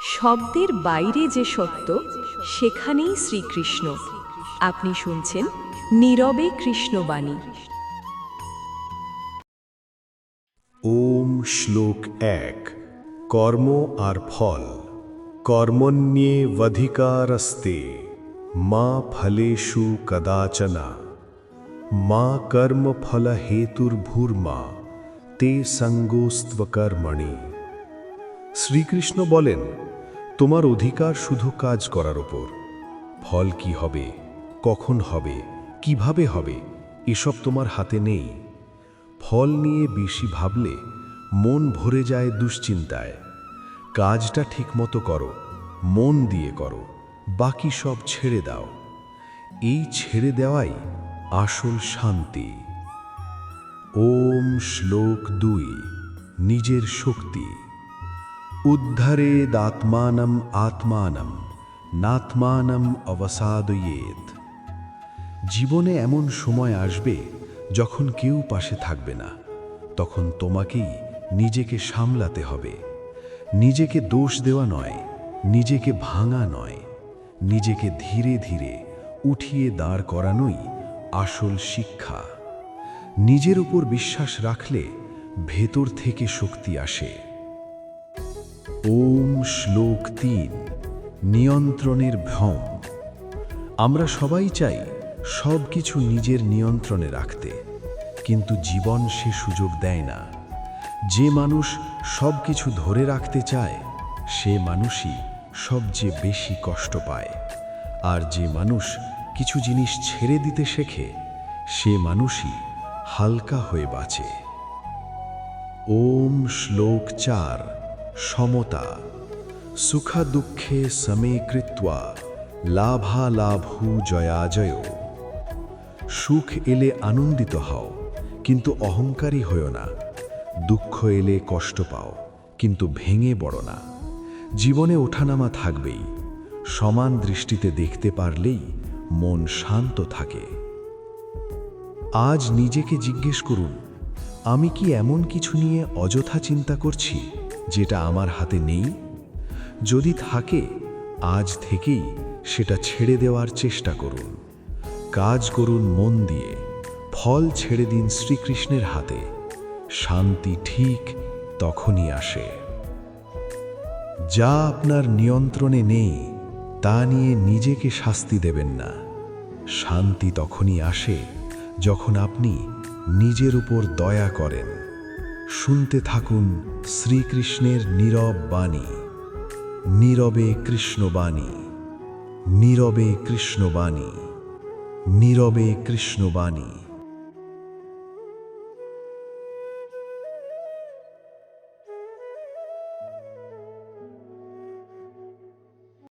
শব্দের বাইরে যে সত্য, সেখানেই শ্রীকৃষ্ণ। আপনি শুনছেন নীরবে কৃষ্ণবাণী। ওম শ্লোক ১। কর্ম আর ফল। কর্মণ্যেবধিকারস্তে মা ফলেষু কদাচনা মা কর্মফলহেতুর্ভূর্মা তে সঙ্গোস্ত্বকর্মণি। শ্রীকৃষ্ণ বলেন, তোমার অধিকার শুধু কাজ করার ওপর। ফল কি হবে, কখন হবে, কিভাবে হবে, এসব তোমার হাতে নেই। ফল নিয়ে বেশি ভাবলে মন ভরে যায় দুশ্চিন্তায়। কাজটা ঠিকমতো করো, মন দিয়ে করো, বাকি সব ছেড়ে দাও। এই ছেড়ে দেওয়াই আসল শান্তি। ওম শ্লোক ২। নিজের শক্তি। উদ্ধারেদাত্মানম আত্মানম নাত্মানম অবসাদয়েৎ। জীবনে এমন সময় আসবে যখন কেউ পাশে থাকবে না। তখন তোমাকেই নিজেকে সামলাতে হবে। নিজেকে দোষ দেওয়া নয়, নিজেকে ভাঙা নয়, নিজেকে ধীরে ধীরে উঠিয়ে দাঁড় করানোই আসল শিক্ষা। নিজের উপর বিশ্বাস রাখলে ভেতর থেকে শক্তি আসে। ওম শ্লোক ৩। নিয়ন্ত্রণের ভ্রম। আমরা সবাই চাই সব কিছু নিজের নিয়ন্ত্রণে রাখতে, কিন্তু জীবন সে সুযোগ দেয় না। যে মানুষ সব কিছু ধরে রাখতে চায়, সে মানুষই সবচেয়ে বেশি কষ্ট পায়। আর যে মানুষ কিছু জিনিস ছেড়ে দিতে শেখে, সে মানুষই হালকা হয়ে বাঁচে। ওম শ্লোক ৪। সমতা। সুখা দুঃখে সমে কৃত্বা লাভালাভু জয়াজয়। সুখ এলে আনন্দিত হও, কিন্তু অহংকারী হও না। দুঃখ এলে কষ্ট পাও, কিন্তু ভেঙে পড়ো না। জীবনে ওঠানামা থাকবেই। সমান দৃষ্টিতে দেখতে পারলেই মন শান্ত থাকে। আজ নিজেকে জিজ্ঞেস করুন, আমি কি এমন কিছু নিয়ে অযথা চিন্তা করছি যেটা আমার হাতে নেই? যদি থাকে, আজ থেকেই সেটা ছেড়ে দেওয়ার চেষ্টা করুন। কাজ করুন মন দিয়ে, ফল ছেড়ে দিন শ্রীকৃষ্ণের হাতে। শান্তি ঠিক তখনই আসে। যা আপনার নিয়ন্ত্রণে নেই, তা নিয়ে নিজেকে শাস্তি দেবেন না। শান্তি তখনই আসে যখন আপনি নিজের উপর দয়া করেন। শুনতে থাকুন শ্রীকৃষ্ণের নীরব বাণী। নীরবে কৃষ্ণবাণী, নীরবে কৃষ্ণবাণী, নীরবে কৃষ্ণবাণী।